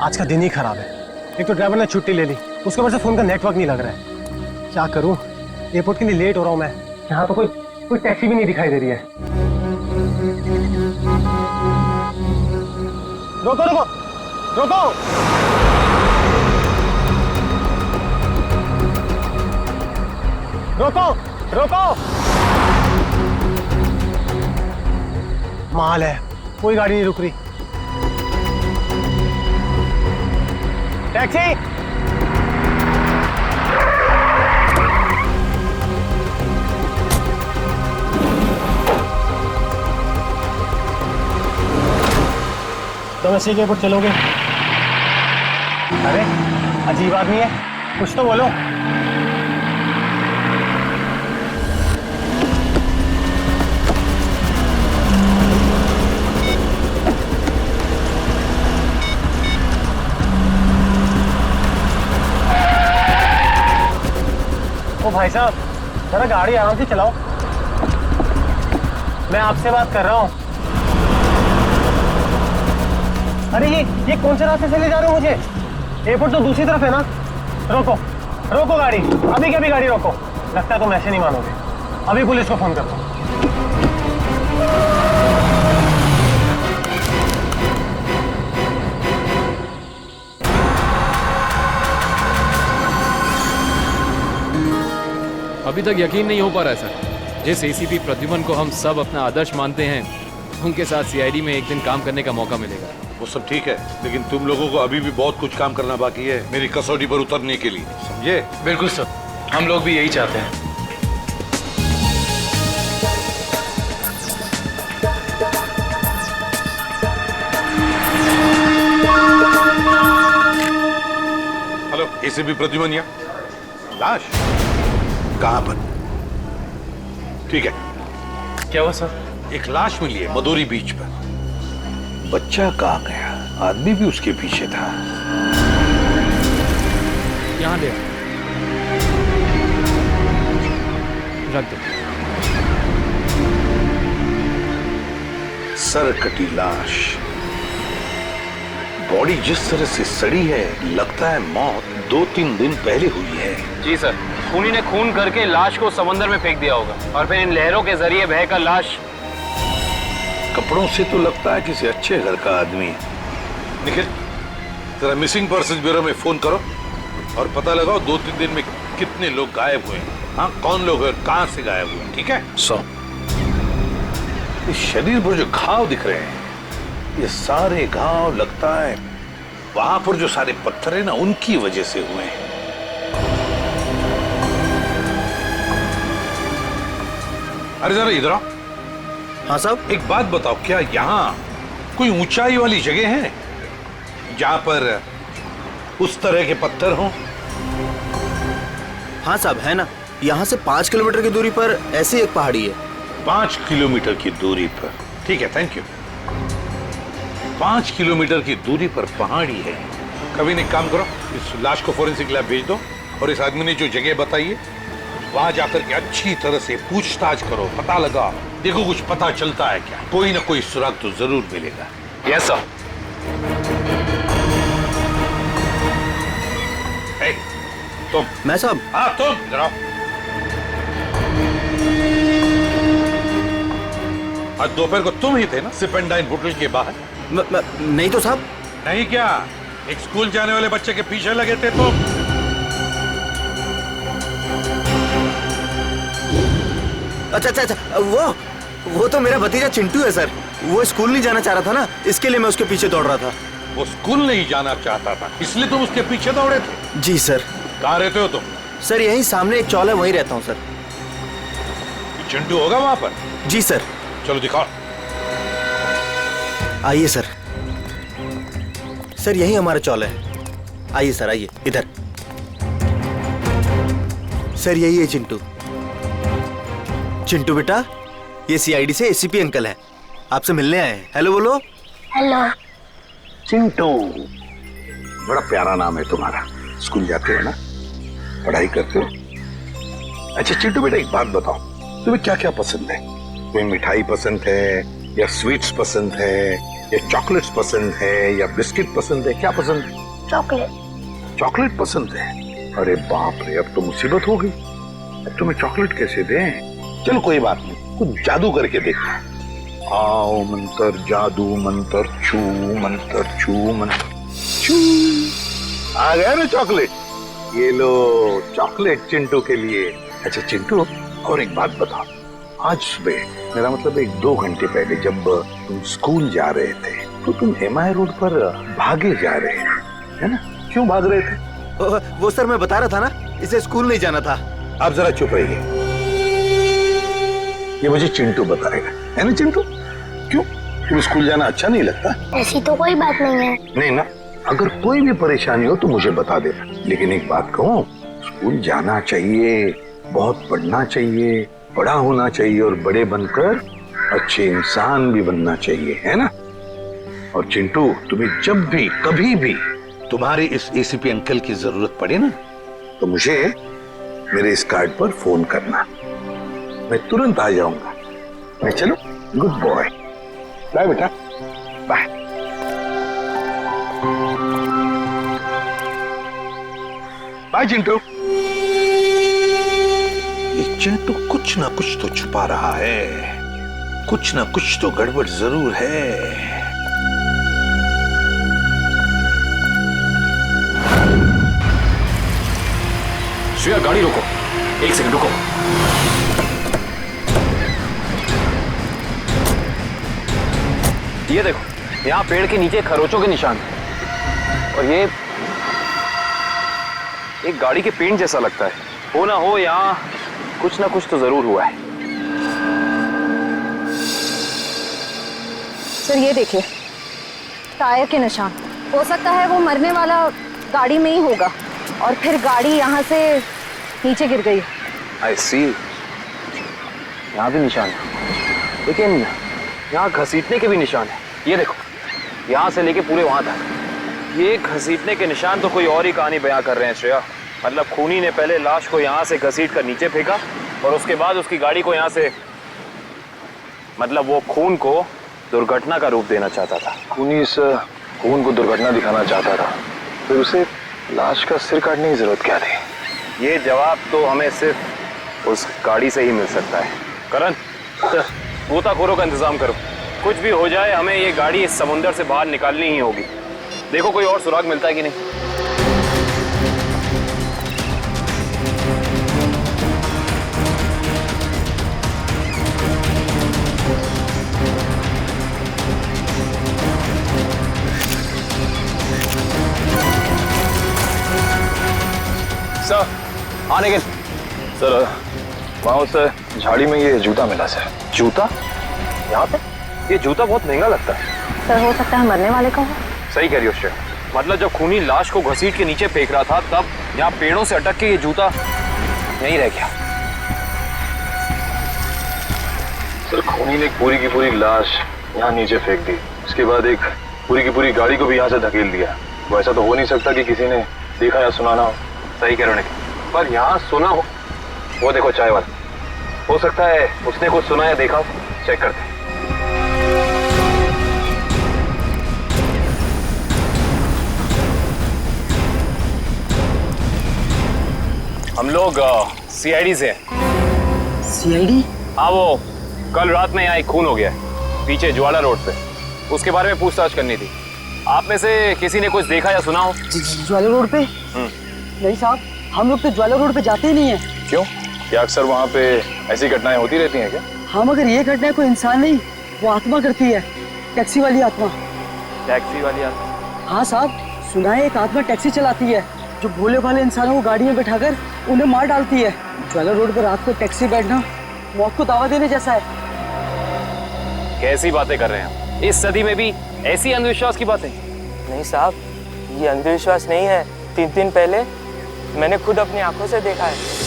आज का दिन ही खराब है। एक तो ड्राइवर ने छुट्टी ले ली, उसके वजह से फोन का नेटवर्क नहीं लग रहा है। क्या करूं, एयरपोर्ट के लिए लेट हो रहा हूं मैं। यहाँ तो कोई टैक्सी भी नहीं दिखाई दे रही है। रोको रोको रोको। रोको रोको। माल है, कोई गाड़ी नहीं रुक रही। टैक्सी। तुम ऐसे एयरपोर्ट चलोगे? अरे अजीब आदमी है, कुछ तो बोलो। ओ भाई साहब, जरा गाड़ी आराम से चलाओ। मैं आपसे बात कर रहा हूँ। अरे ये कौन से रास्ते से ले जा रहे हो मुझे? एयरपोर्ट तो दूसरी तरफ है ना। रोको रोको गाड़ी, अभी के अभी गाड़ी रोको। लगता है तुम ऐसे नहीं मानोगे। अभी पुलिस को फोन करता हूँ। अभी तक यकीन नहीं हो पा रहा है सर। जिस एसीपी प्रद्युमन को हम सब अपना आदर्श मानते हैं, उनके साथ सीआईडी में एक दिन काम करने का मौका मिलेगा। वो सब ठीक है, लेकिन तुम लोगों को अभी भी बहुत कुछ काम करना बाकी है मेरी कसौटी पर उतरने के लिए, समझे? बिल्कुल सर, हम लोग भी यही चाहते हैं। हेलो, एसीपी प्रद्युमन यहाँ। लाश कहाँ पर? ठीक है। क्या हुआ सर? एक लाश मिली है मदोरी बीच पर। बच्चा कहाँ गया? आदमी भी उसके पीछे था। यहाँ ले रख दो। सर कटी लाश, बॉडी जिस तरह से सड़ी है, लगता है मौत 2-3 दिन पहले हुई है। जी सर, खूनी ने खून करके लाश को समंदर में फेंक दिया होगा और फिर इन लहरों के जरिए बहकर लाश। कपड़ों से तो लगता है किसी अच्छे घर का आदमी है। निखिल, जरा मिसिंग पर्सन ब्यूरो में फोन करो और पता लगाओ 2-3 दिन में कितने लोग गायब हुए हैं। हाँ, कौन लोग हैं, कहां से गायब हुए, ठीक है? इस शरीर पर जो घाव दिख रहे हैं, ये सारे घाव लगता है वहां पर जो सारे पत्थर है ना, उनकी वजह से हुए हैं। अरे जरा इधर आओ। हाँ साहब। एक बात बताओ, क्या यहाँ कोई ऊंचाई वाली जगह है जहां पर उस तरह के पत्थर हों? हाँ साहब, है ना। यहाँ से 5 किलोमीटर की दूरी पर ऐसी एक पहाड़ी है। 5 किलोमीटर की दूरी पर? ठीक है, थैंक यू। 5 किलोमीटर की दूरी पर पहाड़ी है। कभी नहीं, काम करो, इस लाश को फोरेंसिक लैब भेज दो और इस आदमी ने जो जगह बताई है वहां जाकर के अच्छी तरह से पूछताछ करो, पता लगा, देखो कुछ पता चलता है क्या। कोई ना कोई सुराग तो जरूर मिलेगा। Yes sir. तुम। मैं साहब? हाँ तुम, इधर आओ। आज दोपहर को तुम ही थे ना सिप एंड डाइन होटल के बाहर? नहीं तो साहब। नहीं क्या? एक स्कूल जाने वाले बच्चे के पीछे लगे थे तुम? अच्छा, वो तो मेरा भतीजा चिंटू है सर। वो स्कूल नहीं जाना चाह रहा था ना, इसके लिए मैं उसके पीछे दौड़ रहा था। वो स्कूल नहीं जाना चाहता था, इसलिए तुम उसके पीछे दौड़े थे? जी सर। कहाँ रहते हो तुम? सर यहीं सामने एक चौल है, वहीं रहता हूँ सर। चिंटू होगा वहां पर? जी सर। चलो दिखाओ। आइए सर। सर यही हमारा चौल है। आइए सर, आइए इधर। सर यही है चिंटू। चिंटू बेटा, ये सीआईडी से एसीपी अंकल हैं, आपसे मिलने आए हैं। हेलो बोलो। हेलो। चिंटू, बड़ा प्यारा नाम है तुम्हारा। स्कूल जाते हो ना, पढ़ाई करते हो? अच्छा चिंटू बेटा, एक बात बताओ, तुम्हें क्या क्या पसंद है? कोई मिठाई पसंद है या स्वीट्स पसंद है ये चॉकलेट्स पसंद है या बिस्किट पसंद है, क्या पसंद है? चॉकलेट। चॉकलेट पसंद है? अरे बाप रे, अब तो मुसीबत हो गई। अब तुम्हें चॉकलेट कैसे दें? चलो कोई बात नहीं, कुछ जादू करके देखते हैं। आओ मंतर जादू मंतर छू मंतर छू मंतर छू। आ गया ना चॉकलेट? ये लो चॉकलेट चिंटू के लिए। अच्छा चिंटू, और एक बात बताओ, आज सुबह, मेरा मतलब 1-2 घंटे पहले जब तुम स्कूल जा रहे थे तो तुम MI रोड पर भागे जा रहे थे, है ना? क्यों भाग रहे थे? वो सर मैं बता रहा था ना, इसे स्कूल नहीं जाना था। आप जरा चुप रहिए, ये मुझे चिंटू बताएगा, है ना चिंटू? क्यों, तुम्हें स्कूल जाना अच्छा नहीं लगता? ऐसी तो कोई बात नहीं है। नहीं ना, अगर कोई भी परेशानी हो तो मुझे बता देना। लेकिन एक बात कहूँ, स्कूल जाना चाहिए, बहुत पढ़ना चाहिए, बड़ा होना चाहिए और बड़े बनकर अच्छे इंसान भी बनना चाहिए, है ना? और चिंटू, तुम्हें जब भी कभी भी तुम्हारे इस ACP अंकल की जरूरत पड़े ना, तो मुझे मेरे इस कार्ड पर फोन करना, मैं तुरंत आ जाऊंगा। मैं चलूं? गुड बॉय, बाय बेटा, बाय। बाय चिंटू। ये चिंटू कुछ ना कुछ तो छुपा रहा है, कुछ ना कुछ तो गड़बड़ जरूर है। श्रेया गाड़ी रोको, 1 सेकंड रुको। ये देखो, यहाँ पेड़ के नीचे खरोचों के निशान हैं। और ये एक गाड़ी के पेंट जैसा लगता है। हो ना हो यहाँ कुछ ना कुछ तो जरूर हुआ है। सर ये देखिए, टायर के निशान। हो सकता है वो मरने वाला गाड़ी में ही होगा और फिर गाड़ी यहाँ से नीचे गिर गई। आई सी, यहाँ भी निशान है, लेकिन यहाँ घसीटने के भी निशान है। ये देखो, यहाँ से लेके पूरे वहां तक ये घसीटने के निशान तो कोई और ही कहानी बयां कर रहे हैं श्रेया। मतलब खूनी ने पहले लाश को यहाँ से घसीट कर नीचे फेंका और उसके बाद उसकी गाड़ी को यहाँ से, मतलब वो खून को दुर्घटना का रूप देना चाहता था। खूनी इस खून को दुर्घटना दिखाना चाहता था, फिर उसे लाश का सिर काटने की जरूरत क्या थी? ये जवाब तो हमें सिर्फ उस गाड़ी से ही मिल सकता है। करण, गोताखोरों का इंतजाम करो। कुछ भी हो जाए, हमें ये गाड़ी इस समुंदर से बाहर निकालनी ही होगी। देखो कोई और सुराग मिलता है कि नहीं। सर, आने के सर, वहाँ उस झाड़ी में ये जूता मिला सर। जूता यहाँ पे? ये जूता बहुत महंगा लगता है। सर हो सकता है मरने वाले का हो। सही कह रही हो श्रेया। मतलब जब खूनी लाश को घसीट के नीचे फेंक रहा था, तब यहाँ पेड़ों से अटक के ये जूता यहीं रह गया। सर खूनी ने एक पूरी की पूरी लाश यहाँ नीचे फेंक दी, उसके बाद एक पूरी की पूरी गाड़ी को भी यहाँ से धकेल दिया। वो ऐसा तो हो नहीं सकता कि किसी ने देखा या सुना ना हो। सही कह रहे हो, पर यहाँ सुना हो। वो देखो चाय वाला, हो सकता है उसने कुछ सुना या देखा हो। चेक करते हैं। हम लोग CID से हैं। CID? हाँ, वो कल रात में यहाँ एक खून हो गया है पीछे ज्वाला रोड पे, उसके बारे में पूछताछ करनी थी। आप में से किसी ने कुछ देखा या सुना हो? ज्वाला रोड पे? नहीं साहब, हम लोग तो ज्वाला रोड पे जाते ही नहीं है। क्यों, क्या अक्सर वहाँ पे ऐसी घटनाएं होती रहती हैं क्या? हाँ, मगर ये घटना कोई इंसान नहीं, वो आत्मा करती है, टैक्सी वाली आत्मा। टैक्सी वाली आत्मा? हाँ साहब, सुना है एक आत्मा टैक्सी चलाती है जो भोले भाले इंसानों को गाड़ी में बैठाकर उन्हें मार डालती है। ज्वाला रोड पर रात को टैक्सी बैठना मौत को दावा देने जैसा है। कैसी बातें कर रहे हैं? इस सदी में भी ऐसी अंधविश्वास की बातें? नहीं साहब, ये अंधविश्वास नहीं है। 3 दिन पहले मैंने खुद अपनी आंखों से देखा है।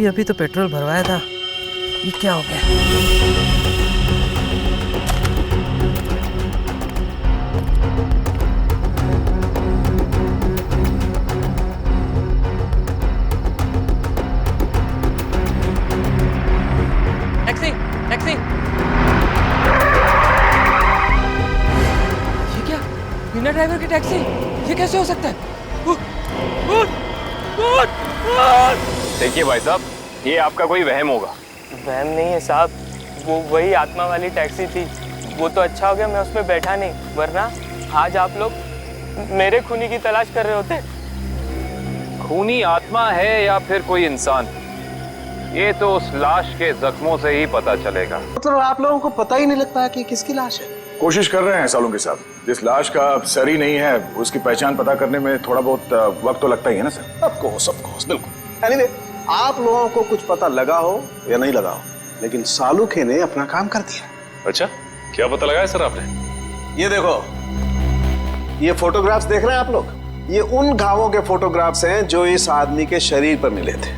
अभी तो पेट्रोल भरवाया था, ये क्या हो गया? बिना ड्राइवर की टैक्सी, ये कैसे हो सकता है? देखिए भाई साहब, ये आपका कोई वहम होगा। वहम नहीं है साहब, वो वही आत्मा वाली टैक्सी थी। वो तो अच्छा हो गया मैं उसमें बैठा नहीं, वरना आज आप लोग मेरे खूनी की तलाश कर रहे होते। खूनी आत्मा है या फिर कोई इंसान, ये तो उस लाश के जख्मों से ही पता चलेगा। मतलब आप लोगों को पता ही नहीं लगता कि किसकी लाश है? कोशिश कर रहे हैं सालों के साथ। जिस लाश का सर ही नहीं है उसकी पहचान पता करने में थोड़ा बहुत वक्त तो लगता ही है ना सर। ऑफ कोर्स, बिल्कुल। एनीवे, आप लोगों को कुछ पता लगा हो या नहीं लगा हो, लेकिन सालुखे ने अपना काम कर दिया। अच्छा, क्या पता लगाया सर आपने? ये देखो, ये फोटोग्राफ्स देख रहे हैं आप लोग? ये उन घावों के फोटोग्राफ्स हैं जो इस आदमी के शरीर पर मिले थे,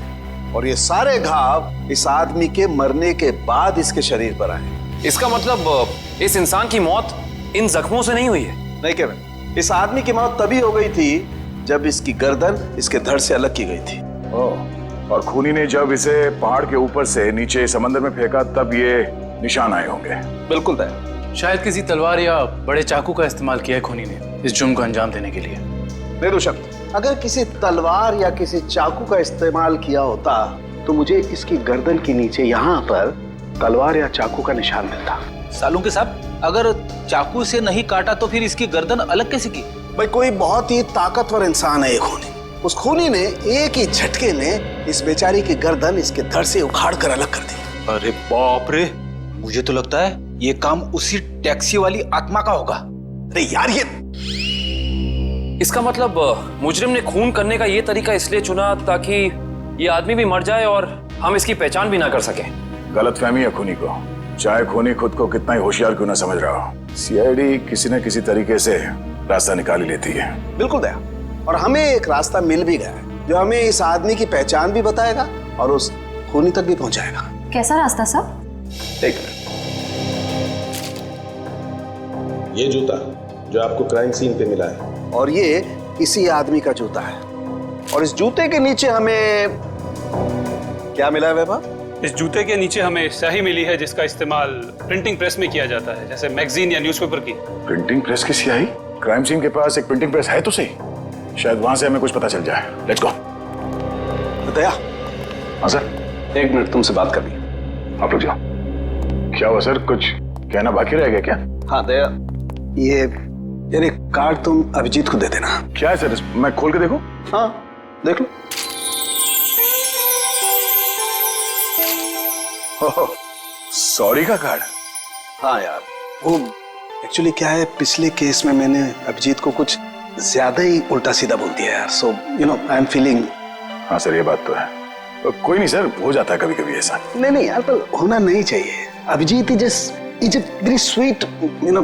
और ये सारे घाव इस आदमी के मरने के बाद इसके शरीर पर आए। इसका मतलब इस इंसान की मौत इन जख्मों से नहीं हुई है? नहीं केविन, इस आदमी की मौत तभी हो गई थी जब इसकी गर्दन इसके धड़ से अलग की गई थी। और खूनी ने जब इसे पहाड़ के ऊपर से नीचे समंदर में फेंका तब ये निशान आए होंगे। बिल्कुल तय। शायद किसी तलवार या बड़े चाकू का इस्तेमाल किया है खूनी ने इस जुर्म को अंजाम देने के लिए। बेशक, अगर किसी तलवार या किसी चाकू का इस्तेमाल किया होता तो मुझे इसकी गर्दन के नीचे यहाँ पर तलवार या चाकू का निशान मिलता। सालुंके साहब, अगर चाकू से नहीं काटा तो फिर इसकी गर्दन अलग कैसे की? भाई, कोई बहुत ही ताकतवर इंसान है ये खूनी। उस खूनी ने एक ही झटके में इस बेचारी की गर्दन इसके धड़ से उखाड़ कर अलग कर दी। अरे बाप रे, मुझे तो लगता है ये काम उसी टैक्सी वाली आत्मा का होगा। अरे यार, ये इसका मतलब मुजरिम ने खून करने का ये तरीका इसलिए चुना ताकि ये आदमी भी मर जाए और हम इसकी पहचान भी ना कर सके। गलतफहमी है खूनी को, चाहे खूनी खुद को कितना ही होशियार क्यों ना समझ रहा हो। सीआईडी किसी न किसी तरीके से रास्ता निकाल ही लेती है। बिल्कुल दया, और हमें एक रास्ता मिल भी गया है जो हमें इस आदमी की पहचान भी बताएगा और उस खूनी तक भी पहुंचाएगा। कैसा रास्ता साहब? एक मिनट, ये जूता जो आपको क्राइम सीन पे मिला है, और ये इसी आदमी का जूता है, और इस जूते के नीचे हमें क्या मिला है वैभव? इस जूते के नीचे हमें स्याही मिली है जिसका इस्तेमाल प्रिंटिंग प्रेस में किया जाता है, जैसे मैगजीन या न्यूज़पेपर की। प्रिंटिंग प्रेस की स्याही? क्राइम सीन के पास एक प्रिंटिंग प्रेस है तो सही, शायद वहां से हमें कुछ पता चल जाए। Let's go. दया। हाँ सर। 1 मिनट तुमसे बात करनी। आप लोग जाओ। क्या हुआ सर, कुछ कहना बाकी रह गया क्या? हाँ दया, ये यार एक कार्ड तुम अभिजीत को दे देना। क्या है सर, मैं खोल के देखूं? हाँ देख लो। सॉरी का कार्ड? हाँ यार, वो एक्चुअली क्या है, पिछले केस में मैंने अभिजीत को कुछ ज्यादा ही उल्टा सीधा बोल दिया यार। So you know, I am feeling. हाँ सर, ये बात तो है। कोई नहीं सर, हो जाता है कभी कभी ऐसा। नहीं यार, पर होना नहीं चाहिए। Abhijit is very sweet, you know.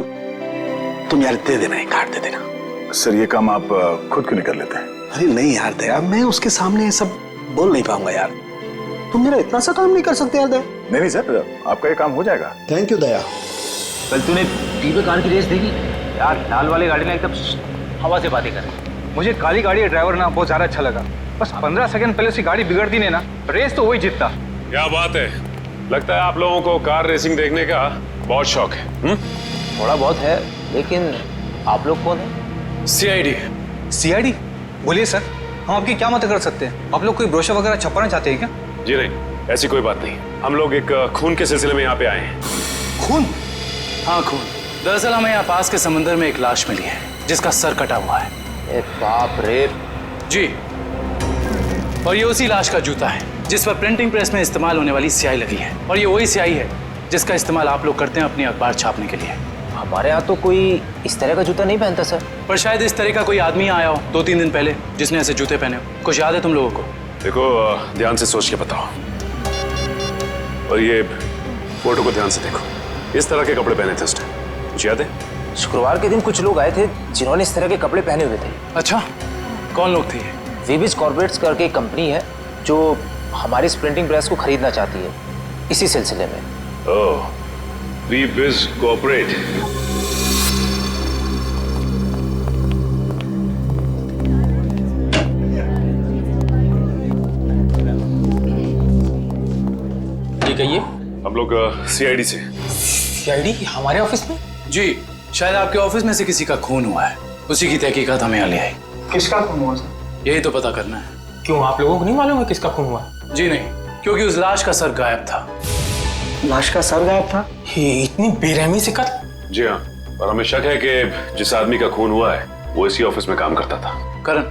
तुम यार दे देना, एक कार्ड दे देना। सर ये काम आप खुद क्यों नहीं कर लेते? अरे नहीं यार दया, मैं उसके सामने ये सब बोल नहीं पाऊंगा यार। तुम मेरा इतना सा काम नहीं कर सकते यार दया। नहीं सर, आपका ये काम हो जाएगा। थैंक यू दया। कल तूने टीवी कार की रेस देखी? यार लाल वाली गाड़ी ने एकदम हवा से बातें कर। मुझे काली गाड़ी का ड्राइवर ना बहुत ज्यादा अच्छा लगा। बस 15 सेकंड पहले उसकी गाड़ी बिगड़ती नहीं ना, रेस तो वही जीतता। क्या बात है, लगता है आप लोगों को कार रेसिंग देखने का बहुत शौक है। थोड़ा बहुत है, लेकिन आप लोग कौन है? सीआईडी। सीआईडी? बोलिए सर, हम आपकी क्या मदद कर सकते हैं? आप लोग कोई ब्रोशर वगैरह छपाना चाहते हैं क्या? जी नहीं, ऐसी कोई बात नहीं। हम लोग एक खून के सिलसिले में यहाँ पे आए हैं। खून? हाँ खून। दरअसल हमें यहाँ पास के समंदर में एक लाश मिली है जिसका सर कटा हुआ है। ए बाप रे। जी, और ये उसी लाश का जूता है जिस पर प्रिंटिंग प्रेस में इस्तेमाल होने वाली स्याही लगी है, और ये वही स्याही है जिसका इस्तेमाल आप लोग करते हैं अपनी अखबार छापने के लिए। हमारे यहाँ तो कोई इस तरह का जूता नहीं पहनता सर। पर शायद इस तरह का कोई आदमी आया हो 2-3 दिन पहले जिसने ऐसे जूते पहने हो। कुछ याद है तुम लोगों को? देखो, ध्यान से सोच के बताओ, और ये फोटो को ध्यान से देखो। इस तरह के कपड़े पहने थे उसने, कुछ याद है? शुक्रवार के दिन कुछ लोग आए थे जिन्होंने इस तरह के कपड़े पहने हुए थे। अच्छा, कौन लोग थे ये? वीबिज कॉर्पोरेट्स करके एक कंपनी है जो हमारी इस प्रिंटिंग प्रेस को खरीदना चाहती है, इसी सिलसिले में। ओह, वीबिज कॉर्पोरेट। कहिए। हम लोग सीआईडी से। सीआईडी? हमारे ऑफिस में? जी, शायद आपके ऑफिस में से किसी का खून हुआ है। उसी की तहकीकात हमें यहाँ ले आई। किसका खून हुआ सर? यही तो पता करना है। क्यों, आप लोगों को नहीं मालूम है किसका खून हुआ? जी नहीं, क्योंकि उस लाश का सर गायब था। लाश का सर गायब था? ये इतनी बेरहमी से कत्ल? जी हाँ, और हमें शक है कि जिस आदमी का खून हुआ है वो इसी ऑफिस में काम करता था। करण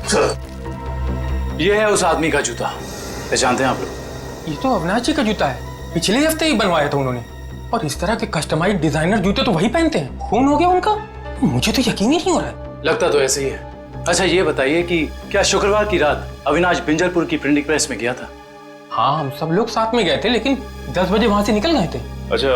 सर, ये है उस आदमी का जूता। पहचानते हैं आप लोग? ये तो अविनाश जी का जूता है, पिछले हफ्ते ही बनवाया था उन्होंने। और इस तरह के कस्टमाइज्ड डिजाइनर जूते तो वही पहनते हैं। खून हो गया उनका? मुझे तो यकीन ही नहीं हो रहा है। लगता तो ऐसे ही है। अच्छा ये बताइए कि क्या शुक्रवार की रात अविनाश बिंजलपुर की प्रिंटिंग प्रेस में गया था? हाँ, हम सब लोग साथ में गए थे, लेकिन 10 बजे वहां से निकल गए थे। अच्छा,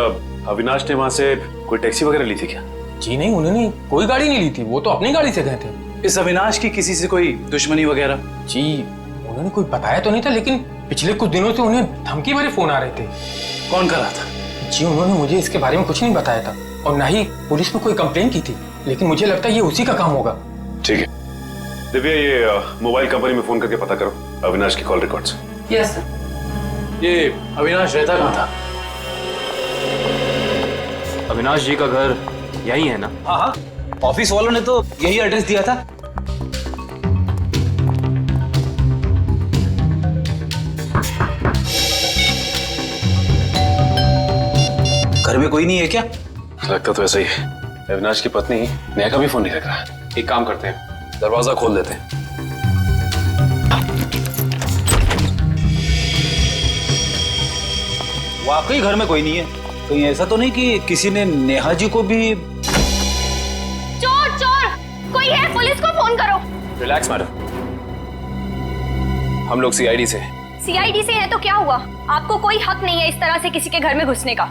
अविनाश ने वहां से कोई टैक्सी वगैरह ली थी क्या? जी नहीं, उन्होंने कोई गाड़ी नहीं ली थी, वो तो अपनी गाड़ी से गए थे। इस अविनाश की किसी से कोई दुश्मनी वगैरह? जी उन्होंने कोई बताया तो नहीं था, लेकिन पिछले कुछ दिनों से उन्हें धमकी भरे फोन आ रहे थे। कौन कर रहा था? जी उन्होंने मुझे इसके बारे में कुछ नहीं बताया था, और ना ही पुलिस में कोई कंप्लेन की थी, लेकिन मुझे लगता है ये उसी का काम होगा। ठीक है दिव्या, ये मोबाइल कंपनी में फोन करके पता करो अविनाश की कॉल रिकॉर्ड्स। Yes sir. ये अविनाश रहता कहाँ था? अविनाश जी का घर यही है ना? हाँ हाँ, ऑफिस वालों ने तो यही एड्रेस दिया था। घर में कोई नहीं है क्या? लगता तो ऐसा ही है। अविनाश की पत्नी नेहा का भी फोन नहीं लग रहा। एक काम करते हैं, दरवाजा खोल देते हैं। वाकई घर में कोई नहीं है। कहीं ऐसा तो नहीं कि किसी ने नेहा जी को भी? चोर चोर कोई है, पुलिस को फोन करो। रिलैक्स मैडम, हम लोग सीआईडी से। सीआईडी से है तो क्या हुआ? आपको कोई हक नहीं है इस तरह से किसी के घर में घुसने का।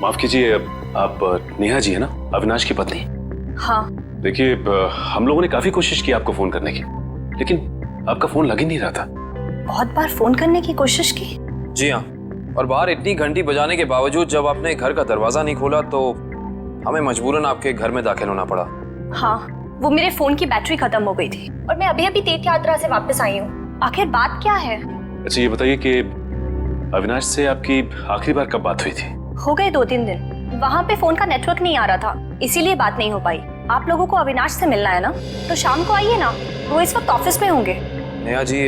माफ कीजिए, आप नेहा जी है ना, अविनाश की पत्नी? हाँ। देखिए, हम लोगों ने काफी कोशिश की आपको फोन करने की, लेकिन आपका फोन लग ही नहीं रहा था। बहुत बार फोन करने की कोशिश की। जी हाँ, और बाहर इतनी घंटी बजाने के बावजूद जब आपने घर का दरवाजा नहीं खोला तो हमें मजबूरन आपके घर में दाखिल होना पड़ा। हाँ, वो मेरे फोन की बैटरी खत्म हो गई थी और मैं अभी अभी तीर्थ यात्रा से वापस आई हूँ। आखिर बात क्या है? अच्छा ये बताइए कि अविनाश से आपकी आखिरी बार कब बात हुई थी? हो गए 2-3 दिन। वहाँ पे फोन का नेटवर्क नहीं आ रहा था, इसीलिए बात नहीं हो पाई। आप लोगों को अविनाश से मिलना है ना, तो शाम को आइए ना, वो इस वक्त ऑफिस में होंगे। नेहा जी,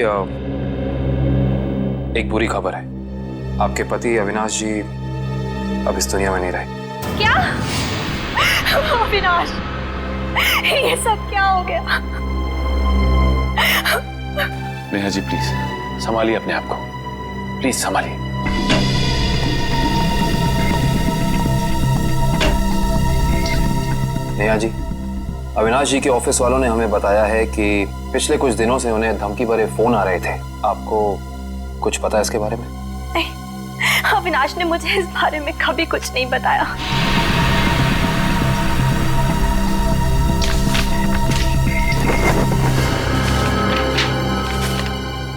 एक बुरी खबर है, आपके पति अविनाश जी अब इस दुनिया में नहीं रहे। क्या? अविनाश, ये सब क्या हो गया? नेहा जी प्लीज संभालिए अपने आप को, प्लीज संभालिए। नेहा जी, अविनाश जी के ऑफिस वालों ने हमें बताया है कि पिछले कुछ दिनों से उन्हें धमकी भरे फोन आ रहे थे। आपको कुछ पता है इसके बारे में? नहीं, अविनाश ने मुझे इस बारे में कभी कुछ नहीं बताया।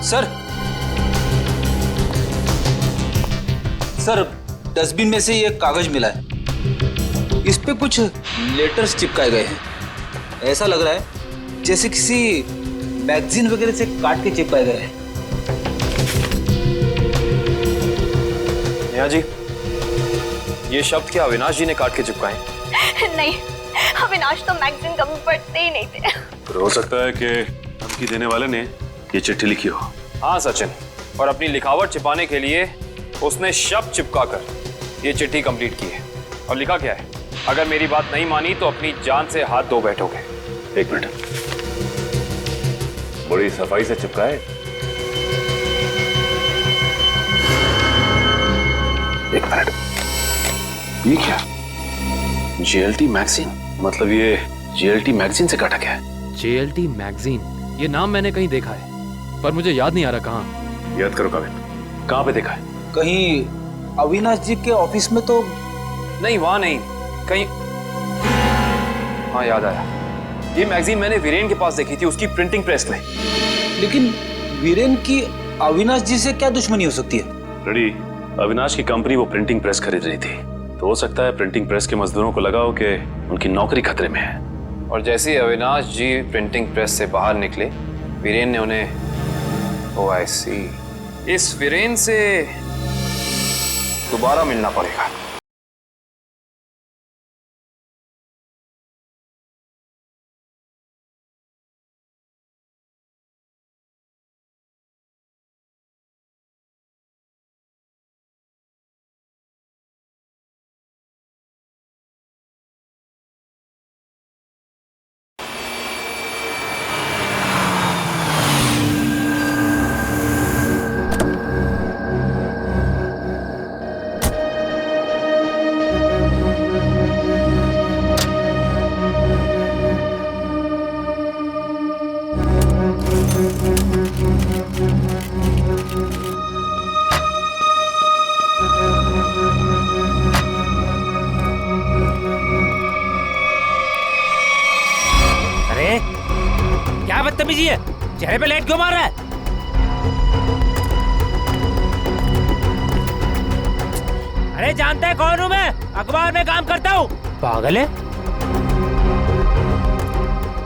सर, डस्टबिन में से ये कागज मिला है। इस पे कुछ लेटर्स चिपकाए गए हैं। ऐसा लग रहा है जैसे किसी मैगजीन वगैरह से काट के चिपकाए गए हैं। नेहा जी, ये शब्द क्या अविनाश जी ने काट के चिपकाए? नहीं, अविनाश तो मैगजीन कभी पढ़ते ही नहीं थे। तो हो सकता है कि धमकी देने वाले ने ये चिट्ठी लिखी हो। हाँ सचिन, और अपनी लिखावट छिपाने के लिए उसने शब्द चिपकाकर ये चिट्ठी कंप्लीट की है। और लिखा क्या है? अगर मेरी बात नहीं मानी तो अपनी जान से हाथ धो बैठोगे। एक मिनट, बड़ी सफाई से चिपकाए। एक मिनट, ये क्या? JLT मैगजीन, मतलब ये JLT मैगजीन से काटा गया है। JLT मैगजीन, ये नाम मैंने कहीं देखा है, पर मुझे याद नहीं आ रहा कहाँ। याद करो काविन, कहाँ पे देखा है? कहीं अविनाश जी के ऑफिस में तो नहीं, वहां नहीं, कहीं। हाँ याद आया, ये मैगजीन मैंने वीरेन के पास देखी थी, उसकी प्रिंटिंग प्रेस में। लेकिन वीरेन की अविनाश जी से क्या दुश्मनी हो सकती है? रेडी, अविनाश की कंपनी वो प्रिंटिंग प्रेस खरीद रही थी, तो हो सकता है प्रिंटिंग प्रेस के मजदूरों को लगा हो कि उनकी नौकरी खतरे में है। और जैसे ही अविनाश जी प्रिंटिंग प्रेस से बाहर निकले, वीरेन ने उन्हें, ओह आई सी, इस वीरेन से दोबारा मिलना पड़ेगा। बदतमीजी है? चेहरे पे लाइट क्यों मार रहा है? अरे जानता है कौन हूँ मैं? अखबार में काम करता हूँ। पागल है?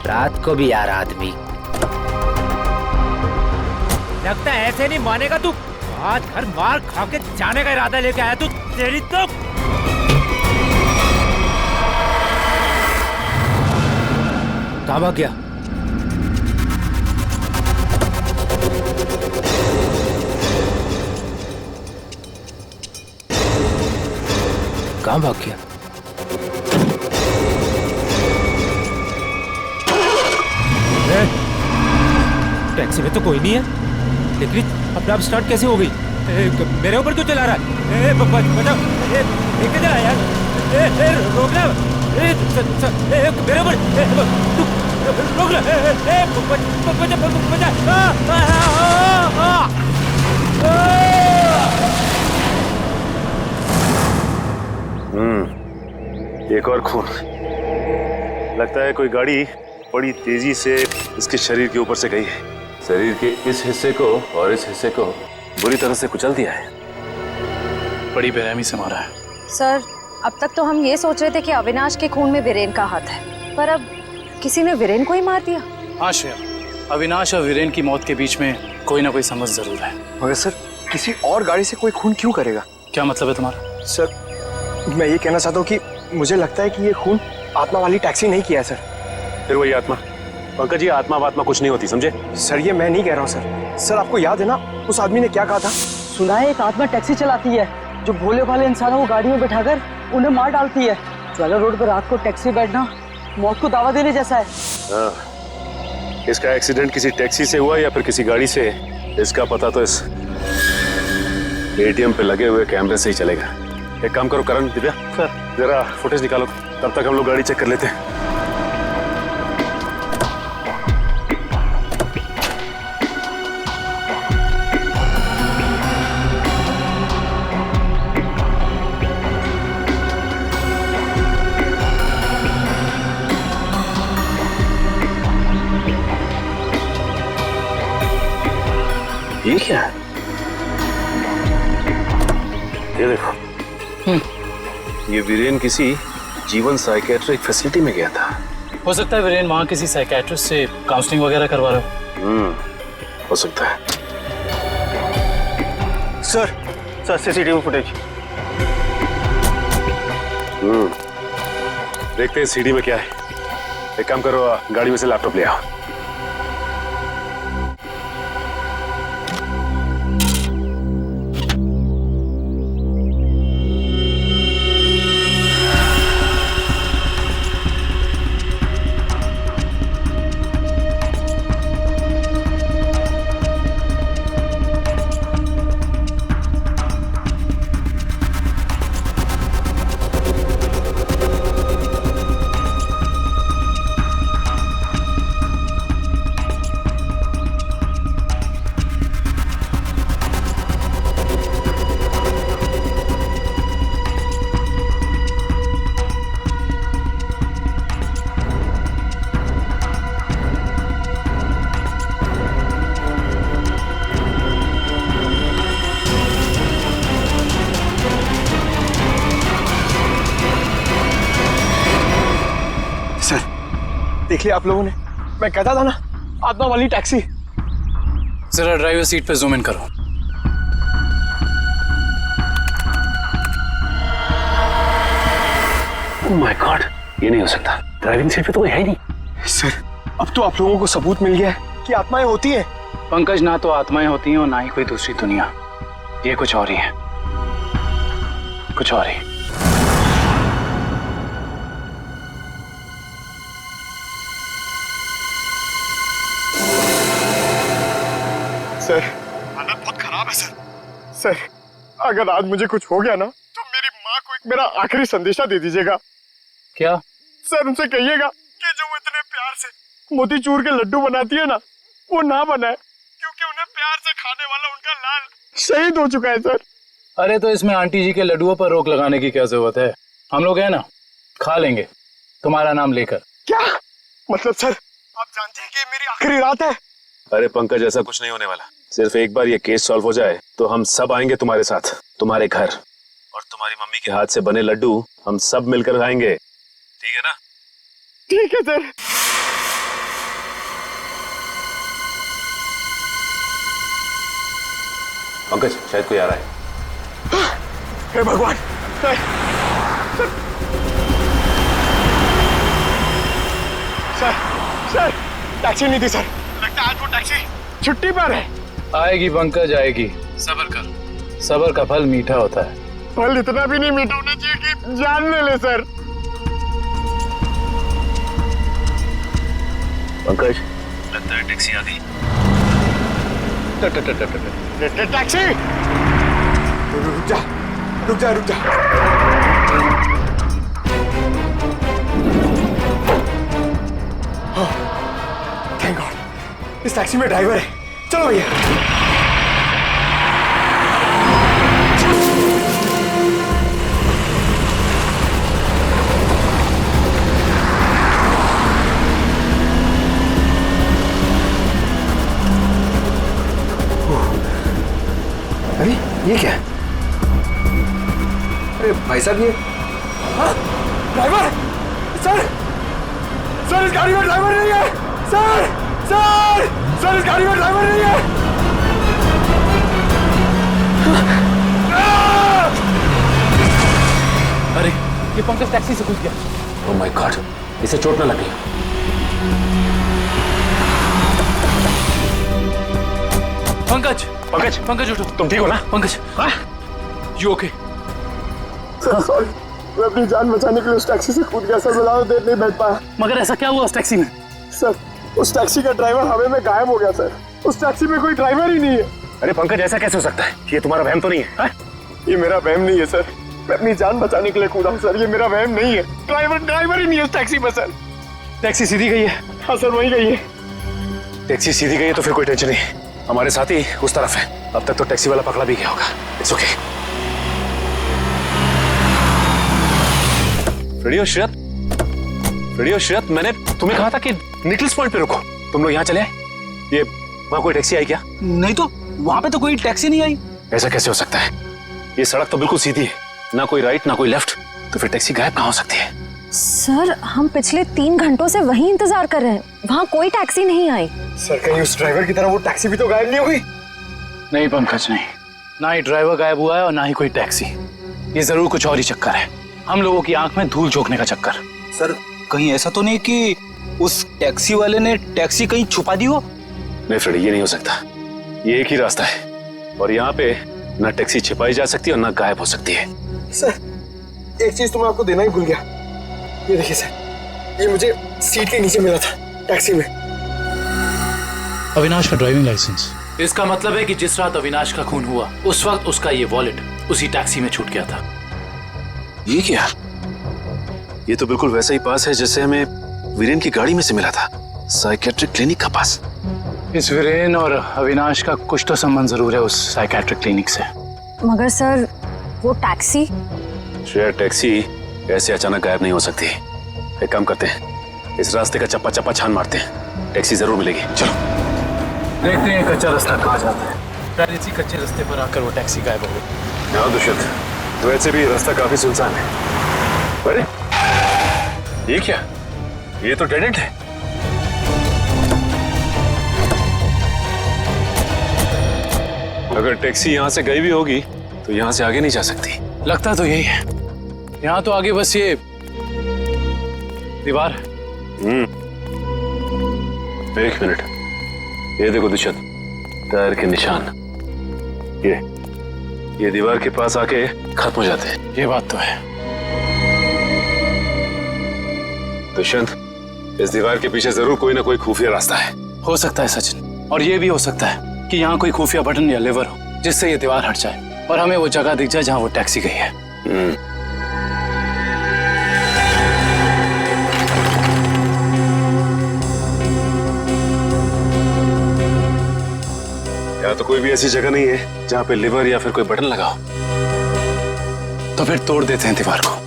रात को भी यार आदमी। लगता है ऐसे नहीं मानेगा तू। आज घर मार खा के जाने का इरादा लेके आया तू। तेरी तो कहाँ भाग गया? कहाँ भाग गया? टैक्सी में तो कोई नहीं है, लेकिन अपने आप स्टार्ट कैसे हो गई? मेरे ऊपर क्यों चला रहा है? बचाओ! लेके जा यार! रोकना! मेरे ऊपर! रोक लो! एक और खून। लगता है कोई गाड़ी बड़ी तेजी से इसके शरीर के ऊपर से गई है। शरीर के इस हिस्से को और इस हिस्से को बुरी तरह से कुचल दिया है। बड़ी बेरहमी से मारा है। सर, अब तक तो हम ये सोच रहे थे कि अविनाश के खून में वीरेन का हाथ है, पर अब किसी ने वीरेन को ही मार दिया। हाँ श्रेया, अविनाश और वीरेन की मौत के बीच में कोई ना कोई समझ जरूर है। मगर सर, किसी और गाड़ी से कोई खून क्यों करेगा? क्या मतलब है तुम्हारा? सर, मैं ये कहना चाहता हूँ कि मुझे लगता है कि ये खून आत्मा वाली टैक्सी नहीं किया है सर। फिर वही आत्मा? पंकज जी, आत्मा कुछ नहीं होती, समझे? सर, ये मैं नहीं कह रहा हूँ सर। सर, आपको याद है ना उस आदमी ने क्या कहा था? सुना है एक आत्मा टैक्सी चलाती है जो भोले भाले इंसानों को गाड़ी में बैठाकर उन्हें मार डालती है। ज्वाला रोड पर रात को टैक्सी बैठना मौत को दावा देने जैसा है। इसका एक्सीडेंट किसी टैक्सी से हुआ या फिर किसी गाड़ी से, इसका पता तो इस एटीएम पे लगे हुए कैमरे से ही चलेगा। एक काम करो करण, दिव्या, जरा फुटेज निकालो, तब तक हम लोग गाड़ी चेक कर लेते हैं। ये क्या है? ये देखो, ये वीरेन किसी जीवन साइकेट्रिक फैसिलिटी में गया था। हो सकता है वीरेन वहाँ किसी साइकेट्रिस्ट से काउंसलिंग वगैरह करवा रहा हो। हो सकता है। Sir CCTV footage. देखते हैं सीडी में क्या है। एक काम करो, गाड़ी में से लैपटॉप ले आओ। देख लिया आप लोगों ने? मैं कहता था ना, आत्मा वाली टैक्सी। जरा ड्राइवर सीट पे जूम इन करो। ओह माय गॉड, ये नहीं हो सकता। ड्राइविंग सीट पे तो कोई है ही नहीं। सर, अब तो आप लोगों को सबूत मिल गया है कि आत्माएं होती हैं। पंकज, ना तो आत्माएं होती हैं और ना ही कोई दूसरी दुनिया। ये कुछ और ही है, कुछ और ही। सर, हालत बहुत खराब है सर। सर, अगर आज मुझे कुछ हो गया ना, तो मेरी माँ को एक मेरा आखिरी संदेशा दे दीजिएगा। क्या? सर, उनसे कहिएगा कि जो वो इतने प्यार से मोतीचूर के लड्डू बनाती है ना, वो ना बनाए, क्योंकि उन्हें प्यार से खाने वाला उनका लाल शहीद हो चुका है सर। अरे तो इसमें आंटी जी के लड्डुओं पर रोक लगाने की क्या जरूरत है? हम लोग हैं ना, खा लेंगे तुम्हारा नाम लेकर। क्या मतलब सर, आप जानते हैं कि ये मेरी आखिरी रात है। अरे पंकज, ऐसा कुछ नहीं होने वाला। सिर्फ एक बार ये केस सॉल्व हो जाए तो हम सब आएंगे तुम्हारे साथ, तुम्हारे घर, और तुम्हारी मम्मी के हाथ से बने लड्डू हम सब मिलकर खाएंगे। ठीक है ना? ठीक है सर। पंकज, शायद कोई आ रहा है। हे भगवान। सर टैक्सी नहीं थी सर। लगता है आज वो टैक्सी छुट्टी पर है। आएगी पंकज, आएगी। सब्र कर, सब्र का फल मीठा होता है। फल इतना भी नहीं मीठा होना चाहिए कि जान ले ले सर। पंकज, लगता है टैक्सी आ गई। टैक्सी। रुक जा रुक जा रुक जा। थैंक गॉड, इस टैक्सी में ड्राइवर है। चलो भैया। अरे ये क्या? अरे भाई साहब, ये ड्राइवर। सर इस गाड़ी में ड्राइवर नहीं है। सर इस गाड़ी में ड्राइवर नहीं है। अरे ये पंकज टैक्सी से घुस गया। ओह माय गॉड, इसे चोट ना लगी। पंकज उठो। तुम ठीक हो ना? Pankaj, you okay? सॉरी, मैं अपनी जान बचाने के लिए उस टैक्सी से कूद गया सर। मैं ज्यादा देर नहीं बैठ पाया। मगर ऐसा क्या हुआ उस टैक्सी में? सर उस टैक्सी का ड्राइवर हवा में गायब हो गया सर। उस टैक्सी में कोई ड्राइवर ही नहीं है। अरे पंकज, ऐसा कैसे हो सकता है? ये तुम्हारा वहम तो नहीं है? ये मेरा वहम नहीं है सर। मैं अपनी जान बचाने के लिए कूदा हूँ सर। ये मेरा वहम नहीं है। ड्राइवर ही नहीं है उस टैक्सी में सर। टैक्सी सीधी गई है? हाँ सर, वही गई है। टैक्सी सीधी गई है तो फिर कोई टेंशन नहीं। हमारे साथ ही उस तरफ है। अब तक तो टैक्सी वाला पकड़ा भी गया होगा। It's okay. रेडियो श्रेयत, मैंने तुम्हें कहा था कि निकल्स पॉइंट पे रुको। तुम लोग यहाँ चले आए? ये वहाँ कोई टैक्सी आई क्या? नहीं तो वहाँ पे तो कोई टैक्सी नहीं आई। ऐसा कैसे हो सकता है? ये सड़क तो बिल्कुल सीधी है, ना कोई राइट ना कोई लेफ्ट, तो फिर टैक्सी गायब कहाँ हो सकती है? सर हम पिछले 3 घंटों से वहीं इंतजार कर रहे हैं, वहाँ कोई टैक्सी नहीं आई। सर कहीं उस ड्राइवर की तरह वो टैक्सी भी तो गायब नहीं हुई? नहीं पंकज, नहीं। ना ही ड्राइवर गायब हुआ है और ना ही कोई टैक्सी। ये जरूर कुछ और ही चक्कर है, हम लोगों की आंख में धूल झोंकने का चक्कर। सर कहीं ऐसा तो नहीं कि उस टैक्सी वाले ने टैक्सी कहीं छुपा दी हो? नहीं फ्रेडी, ये नहीं हो सकता। ये एक ही रास्ता है और यहाँ पे ना टैक्सी छिपाई जा सकती है और ना गायब हो सकती है। सर एक चीज तो मैं आपको देना ही भूल गया। ये देखिए सर, ये मुझे सीट के नीचे मिला था टैक्सी में। अविनाश का ड्राइविंग लाइसेंस। इसका मतलब है कि जिस रात अविनाश का खून हुआ उस वक्त उसका ये वॉलेट उसी टैक्सी में छूट गया था। ये क्या? ये तो बिल्कुल वैसा ही पास है जैसे हमें वीरेन की गाड़ी में से मिला था, साइकेट्रिक क्लिनिक का पास। इस वीरेन और अविनाश का कुछ तो संबंध जरूर है उस साइकेट्रिक क्लिनिक से। मगर सर वो टैक्सी? शेयर टैक्सी ऐसे अचानक गायब नहीं हो सकती। एक काम करते हैं, इस रास्ते का चप्पा चप्पा छान मारते हैं, टैक्सी जरूर मिलेगी। चलो देखते हैं कच्चा रास्ता कहाँ जाता है। शायद इसी कच्चे रास्ते पर आकर वो टैक्सी गायब हो गई। हाँ दुष्यंत, वैसे भी रास्ता काफी सुनसान है। अरे ये क्या? ये तो डेड एंड है। अगर टैक्सी यहाँ से गई भी होगी तो यहाँ से आगे नहीं जा सकती। लगता तो यही है। यहाँ तो आगे बस ये दीवार है। एक मिनट, ये देखो दुष्यंत, टायर के निशान। ये दीवार के पास आके खत्म हो जाते हैं। ये बात तो है। दुष्यंत, इस दीवार के पीछे जरूर कोई ना कोई खुफिया रास्ता है। हो सकता है सचिन, और ये भी हो सकता है कि यहाँ कोई खुफिया बटन या लेवर हो जिससे ये दीवार हट जाए और हमें वो जगह दिख जाए जहाँ वो टैक्सी गई है। यहाँ तो कोई भी ऐसी जगह नहीं है जहाँ पे लिवर या फिर कोई बटन लगा हो। तो फिर तोड़ देते हैं दीवार को।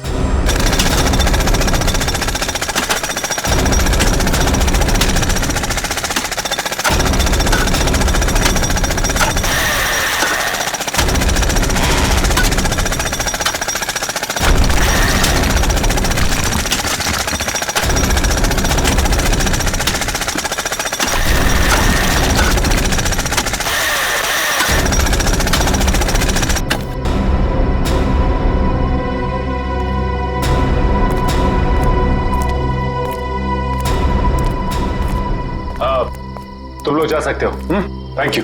तुम लोग जा सकते हो। Thank you.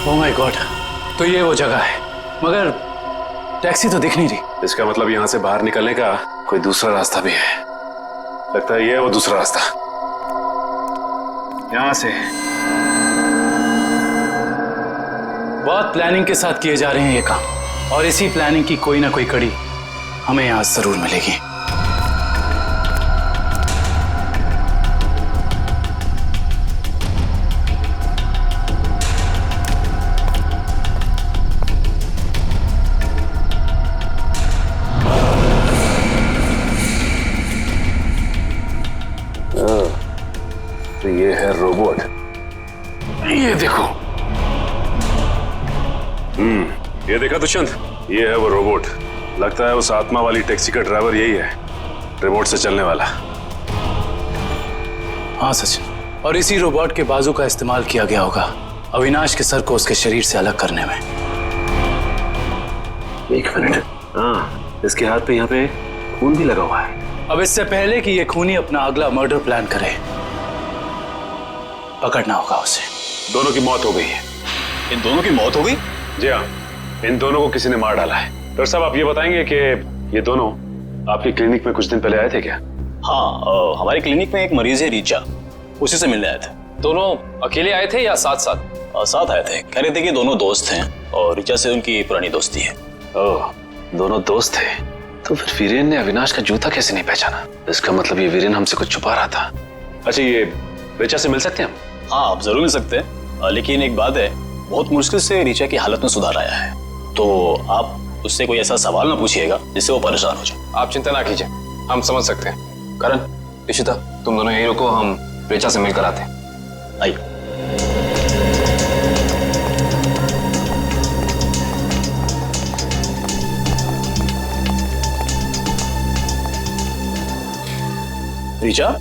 Oh my God, तो ये वो जगह है, मगर टैक्सी तो दिख नहीं रही। इसका मतलब यहाँ से बाहर निकलने का कोई दूसरा रास्ता भी है। लगता है ये है वो दूसरा रास्ता। यहाँ से बहुत प्लानिंग के साथ किए जा रहे हैं ये काम, और इसी प्लानिंग की कोई ना कोई कड़ी हमें यहाँ जरूर मिलेगी। तो ये है रोबोट, ये देखो। ये देखा दुष्यंत, ये है वो रोबोट। लगता है उस आत्मा वाली टैक्सी का ड्राइवर यही है, रिमोट से चलने वाला। हाँ सचिन, और इसी रोबोट के बाजू का इस्तेमाल किया गया होगा अविनाश के सर को उसके शरीर से अलग करने में। एक मिनट, हाँ, इसके हाथ पे यहाँ पे खून भी लगा हुआ है। अब इससे पहले कि ये खूनी अपना अगला मर्डर प्लान करे, पकड़ना होगा उसे। दोनों की मौत हो गई है। इन दोनों की मौत हो गई? जी हाँ, इन दोनों को किसी ने मार डाला है। डॉक्टर साहब, आप ये बताएंगे कि ये दोनों आपकी क्लिनिक में कुछ दिन पहले आए थे क्या? हाँ, हमारी क्लिनिक में एक मरीज है रीचा, उसी से मिलने आए थे। दोनों अकेले आए थे या साथ साथ? साथ आए थे। कह रहे थे कि दोनों दोस्त हैं और रीचा से उनकी पुरानी दोस्ती है। ओह, दोनों दोस्त थे। तो फिर वीरेन ने अविनाश का जूता कैसे नहीं पहचाना? इसका मतलब ये वीरेन हमसे कुछ छुपा रहा था। अच्छा, ये रीचा से मिल सकते हैं हम? हाँ, आप जरूर मिल सकते हैं, लेकिन एक बात है, बहुत मुश्किल से रीचा की हालत में सुधार आया है, तो आप उससे कोई ऐसा सवाल ना पूछिएगा जिससे वो परेशान हो जाए। आप चिंता ना कीजिए, हम समझ सकते हैं। करण, इशिता, तुम दोनों यहीं रुको, हम रीचा से मिलकर आते हैं। आइए। रीचा,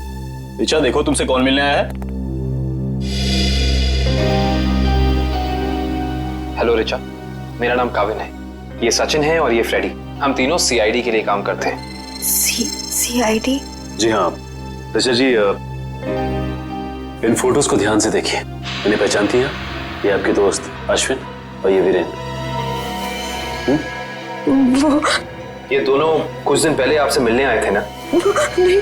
रीचा देखो तुमसे कौन मिलने आया है। हेलो रीचा, मेरा नाम काविन है, ये सचिन है और ये फ्रेडी। हम तीनों सीआईडी के लिए काम करते हैं। सीआईडी? जी हाँ ऋचा जी, इन फोटोज को ध्यान से देखिए। इन्हें पहचानती हैं? ये आपके दोस्त अश्विन और ये वीरेन। वो ये दोनों कुछ दिन पहले आपसे मिलने आए थे ना? नहीं।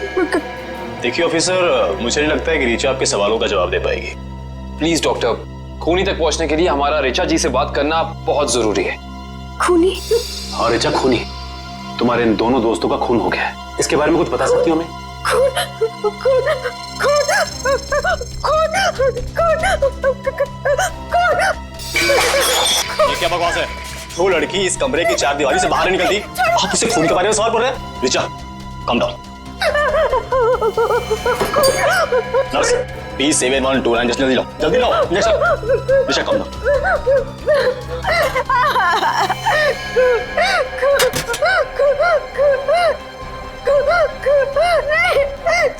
देखिए ऑफिसर, मुझे नहीं लगता है कि रीचा आपके सवालों का जवाब दे पाएगी। प्लीज डॉक्टर, खूनी तक पहुंचने के लिए हमारा रीचा जी से बात करना बहुत जरूरी है। खूनी? हाँ रीचा, खूनी। तुम्हारे इन दोनों दोस्तों का खून हो गया है। इसके बारे में कुछ बता सकती हो हमें? ये क्या बकवास है? वो लड़की इस कमरे की चार दीवारी से बाहर नहीं निकलती, आप उसे खून के बारे में सवाल कर रहे हैं? Richa, come down. Nurse, please 7129 just जल्दी लो, जल्दी लो। Richa, come down.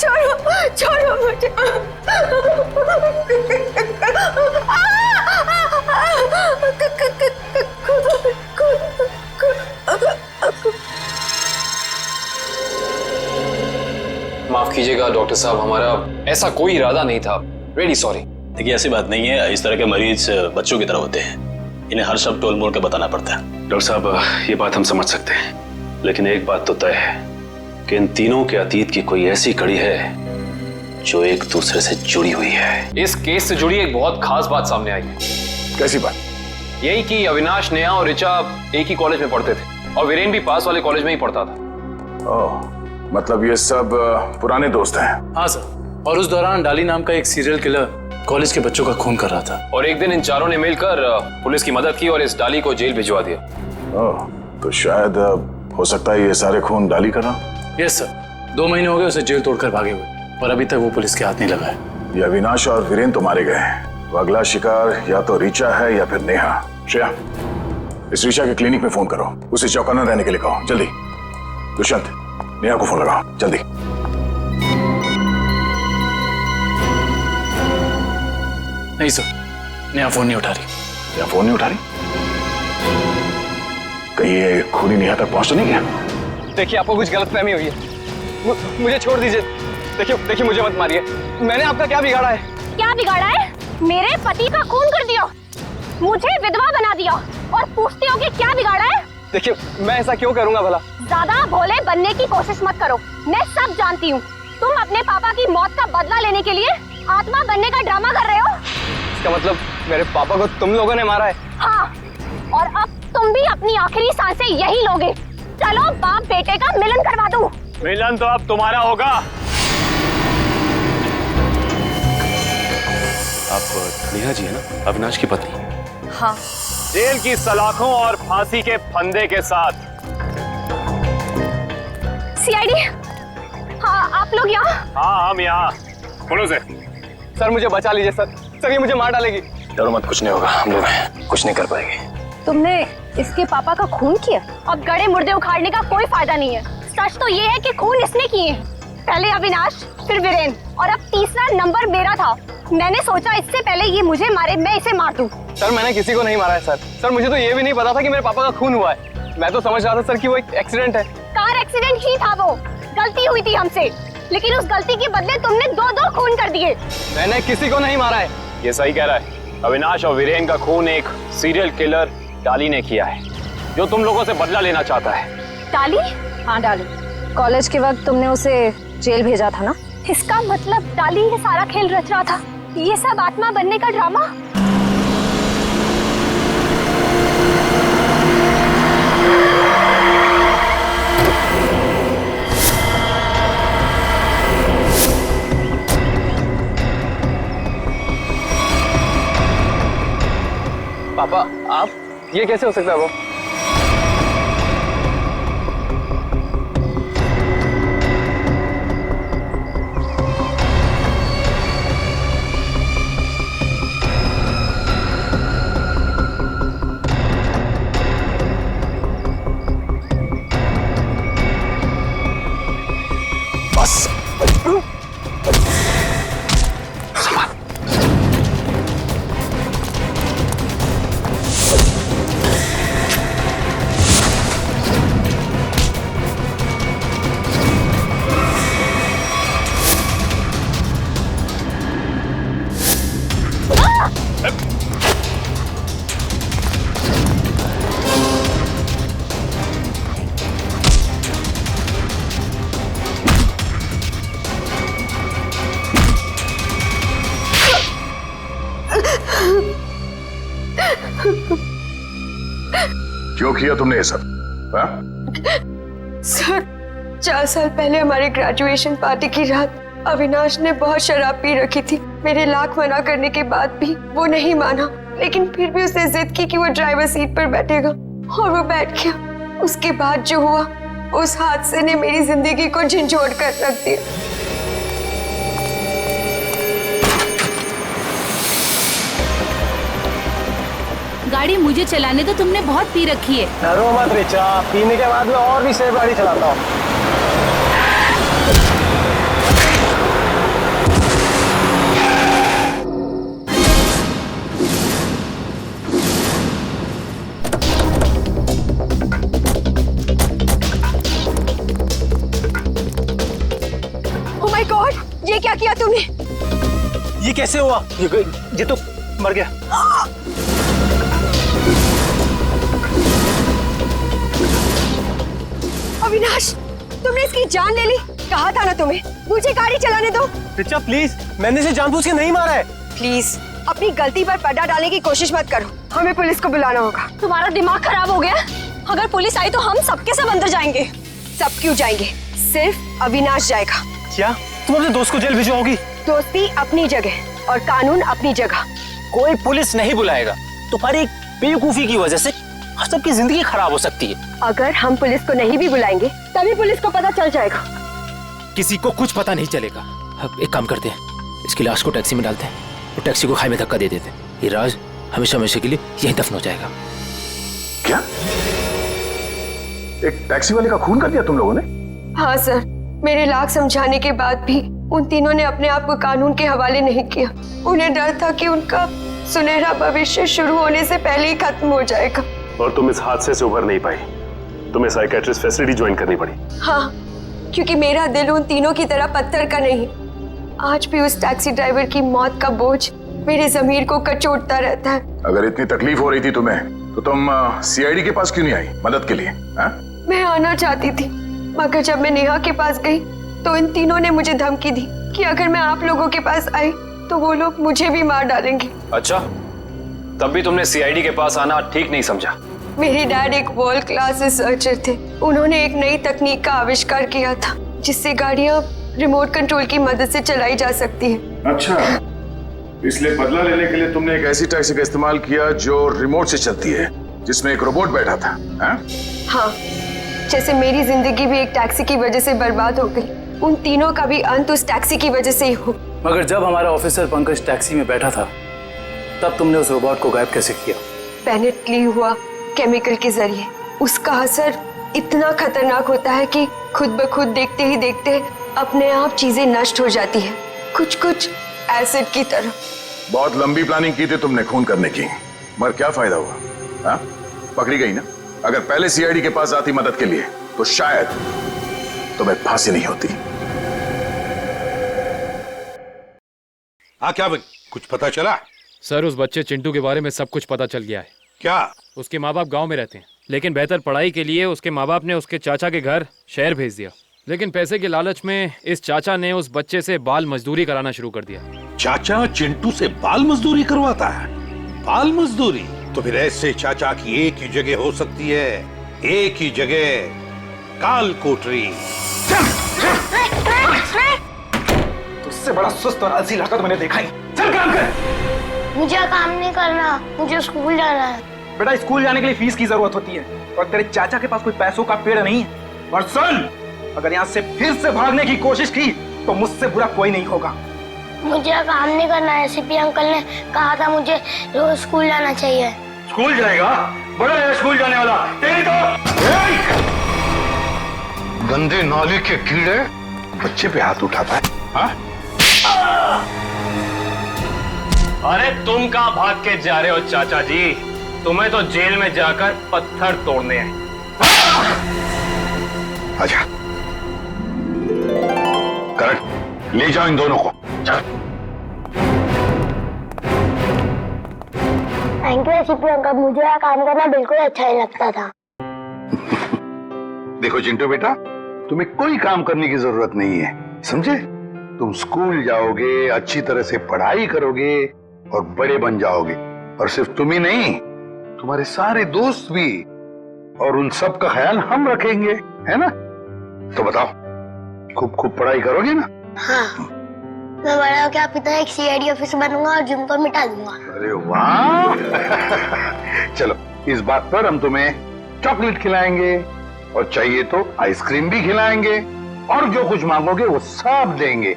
छोड़ो, छोड़ो मुझे। माफ कीजिएगा डॉक्टर साहब, हमारा ऐसा कोई इरादा नहीं था। Really sorry. देखिए ऐसी बात नहीं है, इस तरह के मरीज बच्चों की तरह होते हैं, इन्हें हर शब्द टोल मोड़ के बताना पड़ता है। डॉक्टर साहब, ये बात हम समझ सकते हैं, लेकिन एक बात तो तय है कि इन तीनों के अतीत की कोई ऐसी कड़ी है जो एक दूसरे से जुड़ी हुई है। इस केस से जुड़ी एक बहुत खास बात सामने आई है। कैसी बात? यही कि अविनाश, नेहा और ऋचा एक ही कॉलेज में पढ़ते थे और वीरेन भी पास वाले कॉलेज में ही पढ़ता था। ओह, मतलब ये सब पुराने दोस्त हैं? हाँ सर, और उस दौरान डाली नाम का एक सीरियल किलर कॉलेज के बच्चों का खून कर रहा था। और एक दिन इन चारों ने मिलकर पुलिस की मदद की और इस डाली को जेल भिजवा दिया। ओह, तो शायद हो सकता है ये सारे खून डाली कर रहा। यस सर, 2 महीने हो गए उसे जेल तोड़कर भागे हुए, और अभी तक वो पुलिस के हाथ नहीं लगा है। ये अविनाश और वीरेन तो मारे गए हैं, अगला शिकार या तो रीचा है या फिर नेहा। श्रेया, इस रीचा के क्लिनिक में फोन करो, उसे चौकन्ना रहने के लिए कहो, जल्दी। दुष्यंत, नेहा को फोन लगाओ, जल्दी। नहीं सर, नेहा फोन नहीं उठा रही। नेहा फोन नहीं उठा रही? कहीं ये खूनी नेहा तक पहुंच तो नहीं गया? देखिए आपको कुछ गलतफहमी हुई है, मुझे छोड़ दीजिए। देखिए मुझे मत मारिए, मैंने आपका क्या बिगाड़ा है? क्या बिगाड़ा है? मेरे पति का खून कर दिया, मुझे विधवा बना दिया और पूछते हो कि क्या बिगाड़ा है? देखिए मैं ऐसा क्यों करूंगा भला? ज्यादा भोले बनने की कोशिश मत करो, मैं सब जानती हूँ। तुम अपने पापा की मौत का बदला लेने के लिए आत्मा बनने का ड्रामा कर रहे हो। इसका मतलब मेरे पापा को तुम लोगों ने मारा है? हाँ, और अब तुम भी अपनी आखिरी सांसें यही लोगे। चलो बाप बेटे का मिलन करवा दूं। मिलन तो अब तुम्हारा होगा। आप नेहा जी है ना, अविनाश की पत्नी? हाँ। जेल की सलाखों और फांसी के फंदे के साथ। सीआईडी, हाँ आप लोग यहाँ? हाँ हम यहाँ। बोलो से। सर मुझे बचा लीजिए सर, ये मुझे मार डालेगी। डरो मत, कुछ नहीं होगा, हम लोग कुछ नहीं कर पाएंगे। तुमने इसके पापा का खून किया? अब गड़े मुर्दे उखाड़ने का कोई फायदा नहीं है। सच तो ये है कि खून इसने किए, पहले अविनाश, फिर वीरेन, और अब तीसरा नंबर मेरा था। मैंने सोचा इससे पहले ये मुझे मारे, मैं इसे मार दूं। सर मैंने किसी को नहीं मारा है सर, मुझे तो ये भी नहीं पता था कि मेरे पापा का खून हुआ है। मैं तो समझ रहा था सर कि वो एक एक्सीडेंट है। कार एक्सीडेंट ही था, वो गलती हुई थी हमसे, लेकिन उस गलती के बदले तुमने दो खून कर दिए। मैंने किसी को नहीं मारा है। ये सही कह रहा है। अविनाश और वीरेन का खून एक सीरियल किलर डाली ने किया है, जो तुम लोगों से बदला लेना चाहता है। डाली? हाँ डाली। कॉलेज के वक्त तुमने उसे जेल भेजा था ना? इसका मतलब डाली ये सारा खेल रच रहा था, ये सब आत्मा बनने का ड्रामा। पापा आप, ये कैसे हो सकता है? वो बस क्यों किया तुमने ये सब? सर 4 साल पहले हमारी ग्रेजुएशन पार्टी की रात अविनाश ने बहुत शराब पी रखी थी। मेरे लाख मना करने के बाद भी वो नहीं माना, लेकिन फिर भी उसने जिद की कि वो ड्राइवर सीट पर बैठेगा, और वो बैठ गया। उसके बाद जो हुआ, उस हादसे ने मेरी जिंदगी को झंझोड़ कर रख दिया। गाड़ी मुझे चलाने तो तुमने बहुत पी रखी है। डरो मत रिचा, पीने के बाद मैं और भी सेफ गाड़ी चलाता हूँ। ओह माय गॉड, ये क्या किया तुमने? ये कैसे हुआ? ये तो मर गया। अविनाश, तुमने इसकी जान ले ली। कहा था ना तुम्हें, मुझे गाड़ी चलाने दो। रिचा प्लीज, मैंने इसे जानबूझ के नहीं मारा है। प्लीज अपनी गलती पर पर्दा डालने की कोशिश मत करो, हमें पुलिस को बुलाना होगा। तुम्हारा दिमाग खराब हो गया? अगर पुलिस आई तो हम सबके सब अंदर जाएंगे। सब क्यों जाएंगे? सिर्फ अविनाश जाएगा। क्या तुम अपने दोस्त को जेल भिजवाओगी? दोस्ती अपनी जगह और कानून अपनी जगह। कोई पुलिस नहीं बुलाएगा। तुम्हारी बेवकूफी की वजह से सबकी जिंदगी खराब हो सकती है। अगर हम पुलिस को नहीं भी बुलाएंगे तभी पुलिस को पता चल जाएगा। किसी को कुछ पता नहीं चलेगा। अब एक काम करते हैं, इसकी लाश को टैक्सी में डालते हैं और टैक्सी को खाई में धक्का दे देते हैं। ये राज हमेशा हमेशा के लिए यहीं दफन हो जाएगा। क्या? एक टैक्सी वाले का खून कर दिया तुम लोगों ने? हाँ सर, मेरे लाख समझाने के बाद भी उन तीनों ने अपने आप को कानून के हवाले नहीं किया। उन्हें डर था कि उनका सुनहरा भविष्य शुरू होने से पहले ही खत्म हो जाएगा। और तुम इस हादसे से उभर नहीं पाई। तुम्हें साइकेट्रिस्ट फैसिलिटी ज्वाइन करनी पड़ी। हाँ, क्योंकि मेरा दिल उन तीनों की तरह पत्थर का नहीं। आज भी उस टैक्सी ड्राइवर की मौत का बोझ मेरे ज़मीर को कचोटता रहता है। अगर इतनी तकलीफ हो रही थी तुम्हें तो तुम सीआईडी के पास क्यों नहीं आई मदद के लिए? हा? मैं आना चाहती थी, मगर जब मैं नेहा के पास गई तो इन तीनों ने मुझे धमकी दी कि अगर मैं आप लोगों के पास आई तो वो लोग मुझे भी मार डालेंगे। अच्छा, तब भी तुमने सीआईडी के पास आना ठीक नहीं समझा? मेरे डैड एक वर्ल्ड क्लास रिसर्चर थे। उन्होंने एक नई तकनीक का आविष्कार किया था जिससे गाड़ियां रिमोट कंट्रोल की मदद से चलाई जा सकती हैं। अच्छा, इसलिए बदला लेने के लिए तुमने एक ऐसी टैक्सी का इस्तेमाल किया जो रिमोट से चलती है, जिसमें एक रोबोट बैठा था। हाँ, जैसे मेरी जिंदगी भी एक टैक्सी की वजह से बर्बाद हो गई, उन तीनों का भी अंत उस टैक्सी की वजह से ही हो। मगर जब हमारा ऑफिसर पंकज टैक्सी में बैठा था तब तुमने उस रोबोट को गायब कैसे किया? पेनेटली हुआ केमिकल के जरिए। उसका असर इतना खतरनाक होता है कि खुद ब खुद देखते ही देखते अपने आप चीजें नष्ट हो जाती है, कुछ कुछ एसिड की तरह। बहुत लंबी प्लानिंग की थी तुमने खून करने की, मगर क्या फायदा हुआ? हाँ, पकड़ी गई ना। अगर पहले सीआईडी के पास आती मदद के लिए तो शायद तुम्हें फांसी नहीं होती। हाँ, क्या बन कुछ पता चला? सर, उस बच्चे चिंटू के बारे में सब कुछ पता चल गया है। क्या? उसके माँ बाप गांव में रहते हैं, लेकिन बेहतर पढ़ाई के लिए उसके माँ बाप ने उसके चाचा के घर शहर भेज दिया। लेकिन पैसे के लालच में इस चाचा ने उस बच्चे से बाल मजदूरी कराना शुरू कर दिया। चाचा चिंटू से बाल मजदूरी करवाता है? बाल मजदूरी? तो फिर ऐसे चाचा की एक ही जगह हो सकती है, एक ही जगह, काल कोठरी। तुझसे बड़ा सुस्त और आलसी लड़का तो मैंने देखा ही। चल काम कर। मुझे काम नहीं करना, मुझे स्कूल जाना है। बेटा, स्कूल जाने के लिए फीस की जरूरत होती है और तेरे चाचा के पास कोई पैसों का पेड़ नहीं है। और सुन, अगर यहाँ से फिर से भागने की कोशिश की तो मुझसे बुरा कोई नहीं होगा। मुझे काम नहीं करना है। सीपी अंकल ने कहा था मुझे रोज स्कूल जाना चाहिए। स्कूल जाएगा? बड़ा है स्कूल जाने वाला। तेरी तो गंदे नाले के कीड़े बच्चे पे हाथ उठाता है। हाँ? अरे तुम कहाँ भाग के जा रहे हो चाचा जी? तुम्हें तो जेल में जाकर पत्थर तोड़ने हैं। अच्छा, करेक्ट, ले जाओ इन दोनों को। थैंक यू सीपी अंकल, मुझे यहाँ काम करना बिल्कुल अच्छा नहीं लगता था। देखो चिंटू बेटा, तुम्हें कोई काम करने की जरूरत नहीं है, समझे? तुम स्कूल जाओगे, अच्छी तरह से पढ़ाई करोगे और बड़े बन जाओगे। और सिर्फ तुम ही नहीं, तुम्हारे सारे दोस्त भी, और उन सब का ख्याल हम रखेंगे, है ना? तो बताओ, खूब खूब पढ़ाई करोगे ना? हाँ, मैं बड़ा होकर आप इतना एक सीआईडी ऑफिसर बनूंगा और जिम को मिटा दूंगा। अरे वाह! चलो, इस बात पर हम तुम्हें चॉकलेट खिलाएंगे और चाहिए तो आइसक्रीम भी खिलाएंगे और जो कुछ मांगोगे वो सब देंगे,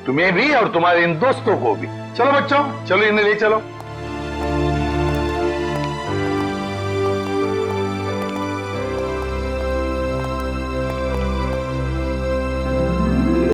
तुम्हें भी और तुम्हारे इन दोस्तों को भी। चलो बच्चों, चलो इन्हें ले चलो।